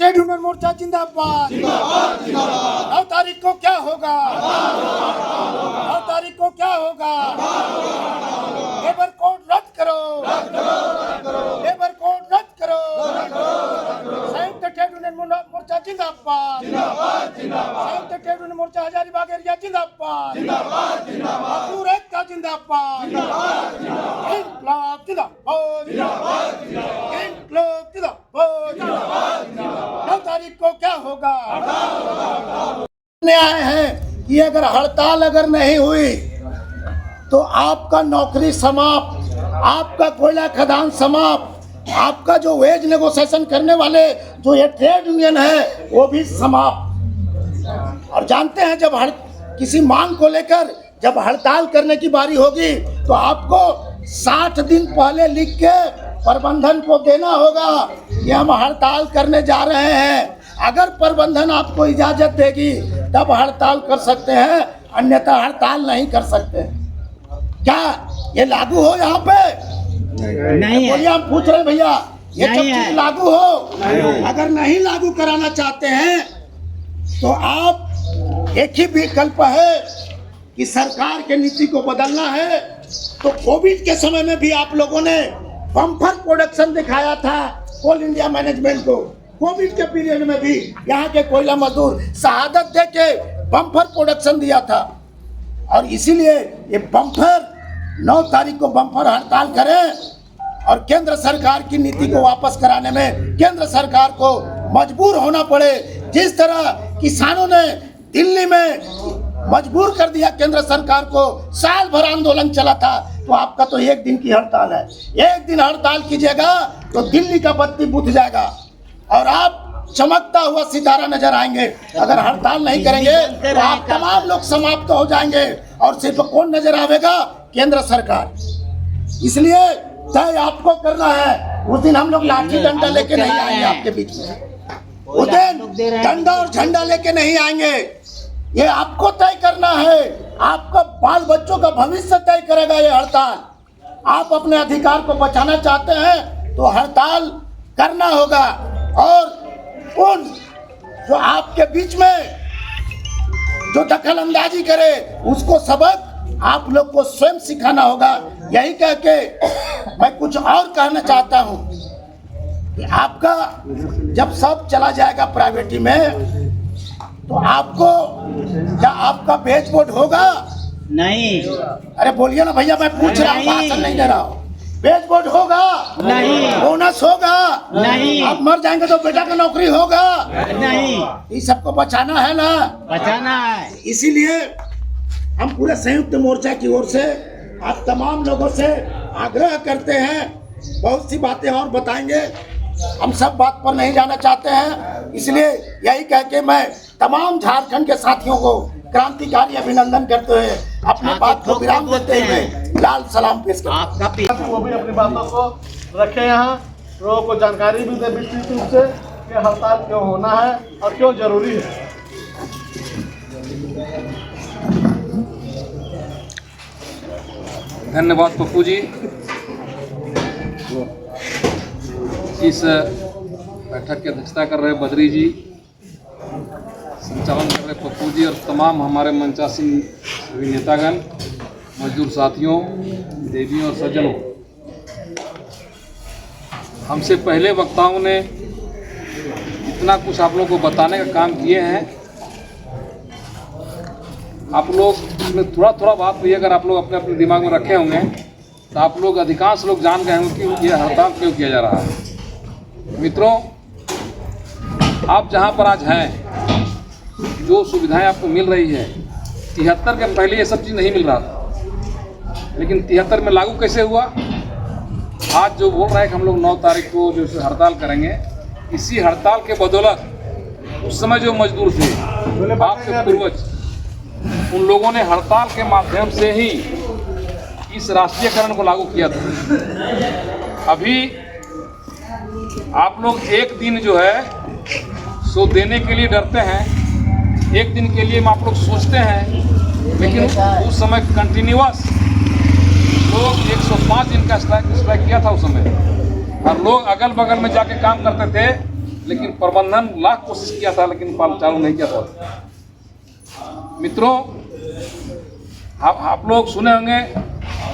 Trade union मोर्चा जिंदाबाद। 9 तारीख को क्या होगा? 9 तारीख को क्या होगा? लेबर कोड रद्द करो, लेबर कोड रद्द करो। संयुक्त ट्रेड यूनियन मोर्चा जिंदाबाद। संयुक्त ट्रेड यूनियन मोर्चा हजारीबाग एरिया जिंदाबाद। मजदूर एकता जिंदाबाद। इंकलाब जिंदाबाद। इंकलाब जिंदाबाद। 9 तारीख को क्या होगा? आए हैं कि अगर हड़ताल नहीं हुई तो आपका नौकरी समाप्त, आपका कोयला खदान समाप्त, आपका जो वेज नेगोशिएशन करने वाले जो ये ट्रेड यूनियन है वो भी समाप्त। और जानते हैं जब किसी मांग को लेकर जब हड़ताल करने की बारी होगी तो आपको 60 दिन पहले लिख के प्रबंधन को देना होगा कि हम हड़ताल करने जा रहे हैं। अगर प्रबंधन आपको इजाजत देगी तब हड़ताल कर सकते हैं, अन्यथा हड़ताल नहीं कर सकते। क्या ये लागू हो यहाँ पे? नहीं बोलिए, हम पूछ रहे हैं भैया, ये सब चीज लागू हो? अगर नहीं लागू कराना चाहते हैं तो आप एक ही विकल्प है कि सरकार के नीति को बदलना है। तो कोविड के समय में भी आप लोगों ने बम्पर प्रोडक्शन दिखाया था कोल इंडिया मैनेजमेंट को। कोविड के पीरियड में भी यहाँ के कोयला मजदूर शहादत दे के बम्पर प्रोडक्शन दिया था। और इसीलिए ये बम्पर 9 तारीख को बम्पर हड़ताल करें और केंद्र सरकार की नीति को वापस कराने में केंद्र सरकार को मजबूर होना पड़े। जिस तरह किसानों ने दिल्ली में मजबूर कर दिया केंद्र सरकार को, साल भर आंदोलन चला था, तो आपका तो एक दिन की हड़ताल है। एक दिन हड़ताल कीजिएगा तो दिल्ली का बत्ती बुझ जाएगा और आप चमकता हुआ सितारा नजर आएंगे। अगर हड़ताल नहीं करेंगे तो आप तमाम लोग समाप्त हो जाएंगे और सिर्फ कौन नजर आवेगा? केंद्र सरकार। इसलिए तय आपको करना है। उस दिन हम लोग लाठी डंडा लेके नहीं आएंगे आपके बीच में। उस दिन डंडा और झंडा लेके नहीं आएंगे। ये आपको तय करना है। आपका बाल बच्चों का भविष्य तय करेगा ये हड़ताल। आप अपने अधिकार को बचाना चाहते हैं तो हड़ताल करना होगा। और उन जो आपके बीच में जो दखल अंदाजी करे उसको सबक आप लोग को स्वयं सिखाना होगा। यही कह के मैं कुछ और कहना चाहता हूँ कि आपका जब सब चला जाएगा प्राइवेटी में तो आपको क्या आपका बेच बोर्ड होगा? नहीं। अरे बोलिए ना भैया, मैं पूछ रहा हूँ, भाषण नहीं दे रहा हूँ। बेच बोर्ड होगा? नहीं। बोनस होगा? नहीं। आप मर जाएंगे तो बेटा का नौकरी होगा? नहीं। ये सबको बचाना है ना, बचाना है। इसीलिए हम पूरे संयुक्त मोर्चा की ओर से आप तमाम लोगों से आग्रह करते हैं। बहुत सी बातें और बताएंगे, हम सब बात पर नहीं जाना चाहते हैं। इसलिए यही कह के मैं तमाम झारखंड के साथियों को क्रांतिकारी अभिनंदन करते हुए अपनी बात को विराम देते हुए लाल सलाम पेश करते हैं। वो भी अपनी बातों को रखें, यहाँ लोगों को जानकारी भी दे विस्तृत रूप से कि हड़ताल क्यों होना है और क्यों जरूरी है। धन्यवाद पप्पू जी। इस बैठक की अध्यक्षता कर रहे बद्री जी, संचालन कर रहे पप्पू जी और तमाम हमारे मंचासीन सभी नेतागण, मजदूर साथियों, देवियों और सज्जनों। हमसे पहले वक्ताओं ने इतना कुछ आप लोगों को बताने का काम किए हैं। आप लोग इसमें थोड़ा थोड़ा बात भी अगर आप लोग अपने अपने दिमाग में रखे होंगे तो आप लोग अधिकांश लोग जान गए होंगे कि यह हड़ताल क्यों किया जा रहा है। मित्रों, आप जहां पर आज हैं, जो सुविधाएं आपको मिल रही है, 73 के पहले ये सब चीज़ नहीं मिल रहा था, लेकिन 73 में लागू कैसे हुआ? आज जो बोल रहा है कि हम लोग 9 तारीख को जो हड़ताल करेंगे, इसी हड़ताल के बदौलत उस समय जो मजदूर थे, आपके पूर्वज, उन लोगों ने हड़ताल के माध्यम से ही इस राष्ट्रीयकरण को लागू किया था। अभी आप लोग एक दिन जो है सो देने के लिए डरते हैं, एक दिन के लिए आप लोग सोचते हैं, लेकिन उस समय कंटिन्यूअस लोग 105 दिन का स्ट्राइक किया था उस समय, और लोग अगल बगल में जाके काम करते थे, लेकिन प्रबंधन लाख कोशिश किया था, लेकिन चालू नहीं किया था। मित्रों, आप लोग सुने होंगे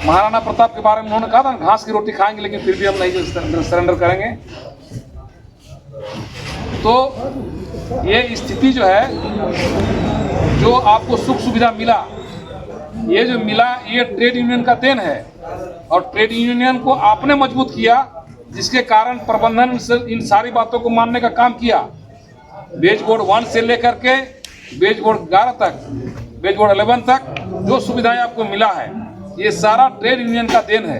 महाराणा प्रताप के बारे में, उन्होंने कहा था घास की रोटी खाएंगे लेकिन फिर भी हम नहीं सरेंडर करेंगे। तो ये स्थिति जो है, जो आपको सुख सुविधा मिला, ये जो मिला ये ट्रेड यूनियन का देन है, और ट्रेड यूनियन को आपने मजबूत किया, जिसके कारण प्रबंधन से इन सारी बातों को मानने का काम किया। वेज बोर्ड 1 से लेकर के वेज बोर्ड 11 तक, वेज बोर्ड 11 तक जो सुविधाएं आपको मिला है, ये सारा ट्रेड यूनियन का देन है।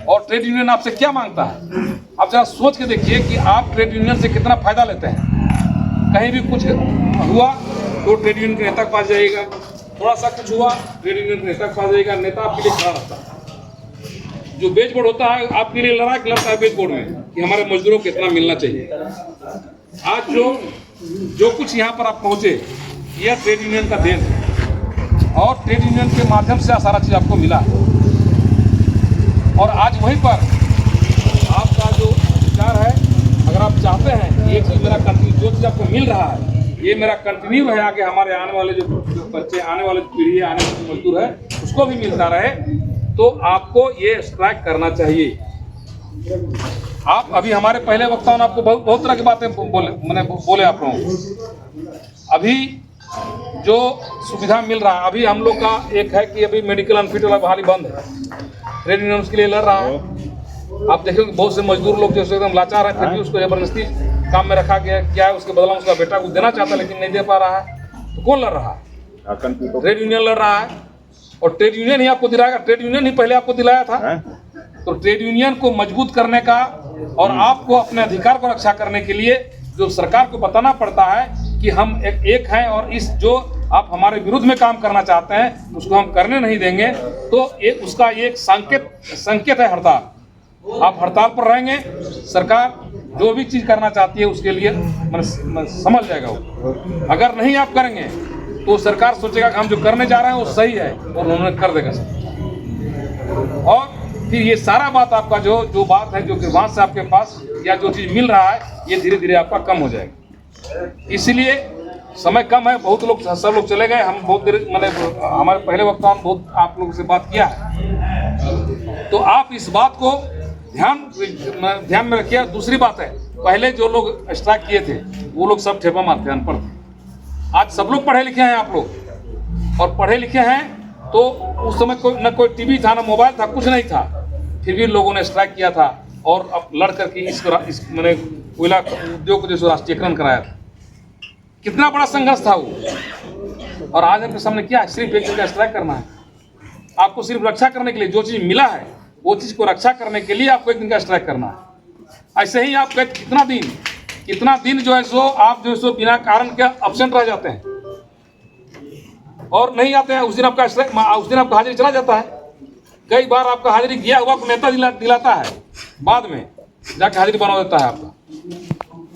और ट्रेड यूनियन आपसे क्या मांगता है? आप जरा सोच के देखिए कि आप ट्रेड यूनियन से कितना फायदा लेते हैं। कहीं भी कुछ हुआ तो ट्रेड यूनियन के नेता के पास जाइएगा, थोड़ा सा कुछ हुआ ट्रेड यूनियन के नेता के पास जाइएगा, नेता आपके लिए खड़ा रहता है। जो वेज बोर्ड होता है आपके लिए लड़ाई लड़ता है वेज बोर्ड में कि हमारे मजदूरों को कितना मिलना चाहिए। आज जो कुछ यहाँ पर आप पहुँचे, यह ट्रेड यूनियन का देन है, और ट्रेड यूनियन के माध्यम से सारा चीज़ आपको मिला। और आज वहीं पर आपका जो विचार है, अगर आप चाहते हैं ये चीज़ मेरा कंटिन्यू, जो चीज़ आपको मिल रहा है ये मेरा कंटिन्यू है, आगे हमारे आने वाले जो बच्चे, आने वाले पीढ़ी, आने वाले मजदूर है, उसको भी मिलता रहे, तो आपको ये स्ट्राइक करना चाहिए। आप अभी हमारे पहले वक्ताओं ने आपको बहुत तरह की बातें बोले आप लोगों को। अभी जो सुविधा मिल रहा है, अभी हम लोग का एक है कि अभी मेडिकल अनफिट वाला बहाली बंद है, ट्रेड यूनियन उसके लिए लड़ रहा है। आप देखोगे बहुत से मजदूर लोग जो एकदम लाचार है, फिर भी उसको जबरदस्ती काम में रखा गया, क्या है उसके बदला उसका बेटा को देना चाहता है लेकिन नहीं दे पा रहा है। तो कौन लड़ रहा है? ट्रेड यूनियन लड़ रहा है, और ट्रेड यूनियन ही आपको दिलाएगा। ट्रेड यूनियन ही पहले आपको दिलाया था। तो ट्रेड यूनियन को मजबूत करने का और आपको अपने अधिकार को रक्षा करने के लिए जो सरकार को बताना पड़ता है कि हम एक हैं, और इस जो आप हमारे विरुद्ध में काम करना चाहते हैं उसको हम करने नहीं देंगे, तो उसका एक संकेत है हड़ताल। आप हड़ताल पर रहेंगे, सरकार जो भी चीज़ करना चाहती है उसके लिए समझ जाएगा वो। अगर नहीं आप करेंगे तो सरकार सोचेगा कि हम जो करने जा रहे हैं वो सही है, और उन्होंने कर देगा सब। और फिर ये सारा बात आपका जो बात है, जो गिरवान से आपके पास या जो चीज़ मिल रहा है, ये धीरे धीरे आपका कम हो जाएगा। इसलिए समय कम है, बहुत लोग सब लोग चले गए, हम बहुत देर हमारे पहले वक्ताओं ने बहुत आप लोगों से बात किया है, तो आप इस बात को ध्यान में रखिए। दूसरी बात है, पहले जो लोग स्ट्राइक किए थे वो लोग सब ठेपा मारते, अनपढ़ थे। आज सब लोग पढ़े लिखे हैं आप लोग, और पढ़े लिखे हैं तो उस समय न कोई टीवी था, न मोबाइल था, कुछ नहीं था, फिर भी लोगों ने स्ट्राइक किया था, और अब लड़ करके इस मैंने कोयला उद्योग को जो राष्ट्रीयकरण कराया था। कितना बड़ा संघर्ष था वो। और आज आपके सामने क्या है? सिर्फ एक दिन का स्ट्राइक करना है। आपको सिर्फ रक्षा करने के लिए, जो चीज़ मिला है वो चीज़ को रक्षा करने के लिए आपको एक दिन का स्ट्राइक करना है। ऐसे ही आप कितना दिन जो है सो आप जो है सो बिना कारण के एब्सेंट रह जाते हैं और नहीं आते हैं। उस दिन आपका स्ट्राइक, उस दिन आपका हाजिरी चला जाता है। कई बार आपका हाजिरी गया हुआ नेता दिलाता है, बाद में जाके हाजिरी बना देता है आपका।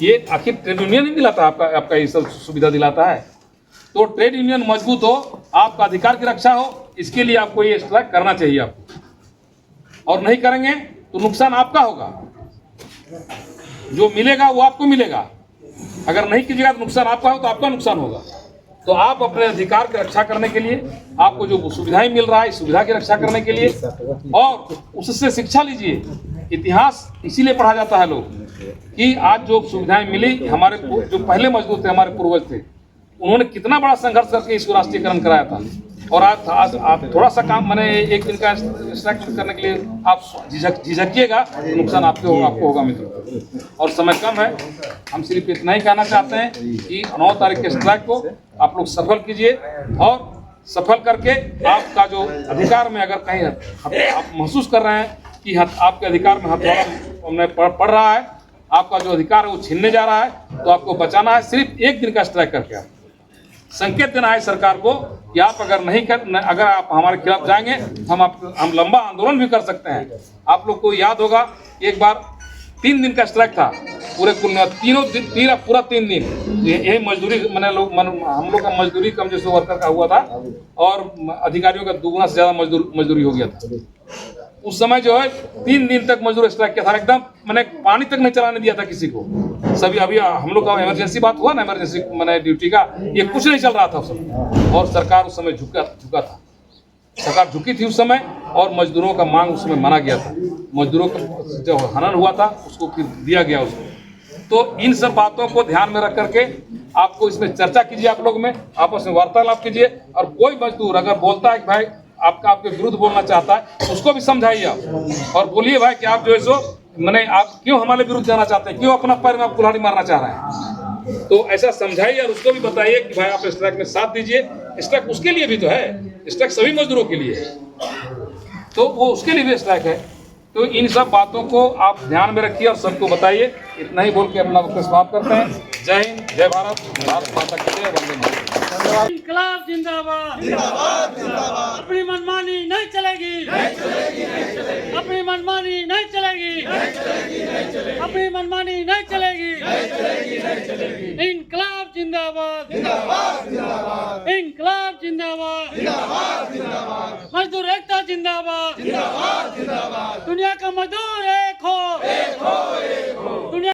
ये आखिर ट्रेड यूनियन ही दिलाता है आपका ये सब सुविधा दिलाता है। तो ट्रेड यूनियन मजबूत हो, आपका अधिकार की रक्षा हो, इसके लिए आपको ये स्ट्राइक करना चाहिए आपको। और नहीं करेंगे तो नुकसान आपका होगा, जो मिलेगा वो आपको मिलेगा। अगर नहीं कीजिएगा तो नुकसान आपका हो, तो आपका नुकसान होगा। तो आप अपने अधिकार की रक्षा करने के लिए, आपको जो सुविधाएं मिल रहा है इस सुविधा की रक्षा करने के लिए, और उससे शिक्षा लीजिए। इतिहास इसीलिए पढ़ा जाता है लोग कि आज जो सुविधाएं मिली, हमारे जो पहले मजदूर थे, हमारे पूर्वज थे, उन्होंने कितना बड़ा संघर्ष करके इसको राष्ट्रीयकरण कराया था। और आज आप थोड़ा सा काम, मैंने एक दिन का स्ट्राइक करने के लिए आप झिझकिएगा तो नुकसान आपको होगा मित्रों। और समय कम है, हम सिर्फ इतना ही कहना चाहते हैं कि 9 तारीख के स्ट्राइक को आप लोग सफल कीजिए, और सफल करके आपका जो अधिकार में अगर कहीं आप महसूस कर रहे हैं कि आपके अधिकार में हथौड़ा पड़ रहा है, आपका जो अधिकार है वो छीनने जा रहा है, तो आपको बचाना है। सिर्फ एक दिन का स्ट्राइक करके संकेत देना है सरकार को कि आप अगर आप हमारे खिलाफ जाएंगे, हम लंबा आंदोलन भी कर सकते हैं। आप लोग को याद होगा एक बार 3 दिन का स्ट्राइक था पूरे कुल में, पूरा 3 दिन यही मजदूरी हम लोग का मजदूरी कम जैसे वर्कर का हुआ था, और अधिकारियों का 2 गुना से ज़्यादा मजदूरी हो गया था। उस समय जो है 3 दिन तक मजदूर स्ट्राइक किया था, एकदम मैंने पानी तक नहीं चलाने दिया था किसी को। सभी अभी हम लोग का इमरजेंसी बात हुआ ना, इमरजेंसी मैंने ड्यूटी का, ये कुछ नहीं चल रहा था उस समय, और सरकार उस समय झुका था, सरकार झुकी थी उस समय, और मजदूरों का मांग उसमें माना गया था। मजदूरों का जो हनन हुआ था उसको फिर दिया गया उसको। तो इन सब बातों को ध्यान में रख करके आपको इसमें चर्चा कीजिए, आप लोग में आपस में वार्तालाप कीजिए, और कोई मजदूर अगर बोलता है कि भाई आपके विरुद्ध बोलना चाहता है, उसको भी समझाइए आप, और बोलिए भाई कि आप जो है सो मैंने आप क्यों हमारे विरुद्ध जाना चाहते हैं, क्यों अपना पैर में आप कुल्हाड़ी मारना चाह रहे हैं। तो ऐसा समझाइए और उसको भी बताइए कि भाई आप स्ट्राइक में साथ दीजिए। स्ट्राइक उसके लिए भी तो है, स्ट्राइक सभी मजदूरों के लिए है, तो वो उसके लिए भी स्ट्राइक है। तो इन सब बातों को आप ध्यान में रखिए और सबको बताइए। इतना ही बोल के अपना वक्त समाप्त करते हैं। जय हिंद, जय भारत, भारत माता की जय, वंदे मातरम। इंकलाब जिंदाबाद, जिंदाबाद, जिंदाबाद। अपनी मनमानी नहीं चलेगी, नहीं चलेगी, नहीं चलेगी। अपनी मनमानी नहीं चलेगी, नहीं चलेगी, नहीं चलेगी। अपनी मनमानी नहीं चलेगी, नहीं चलेगी, नहीं चलेगी। इंकलाब जिंदाबाद, जिंदाबाद, जिंदाबाद। इंकलाब जिंदाबाद, जिंदाबाद, जिंदाबाद। मजदूर एकता जिंदाबाद, जिंदाबाद, जिंदाबाद। दुनिया का मजदूर एक हो, एक हो, एक हो।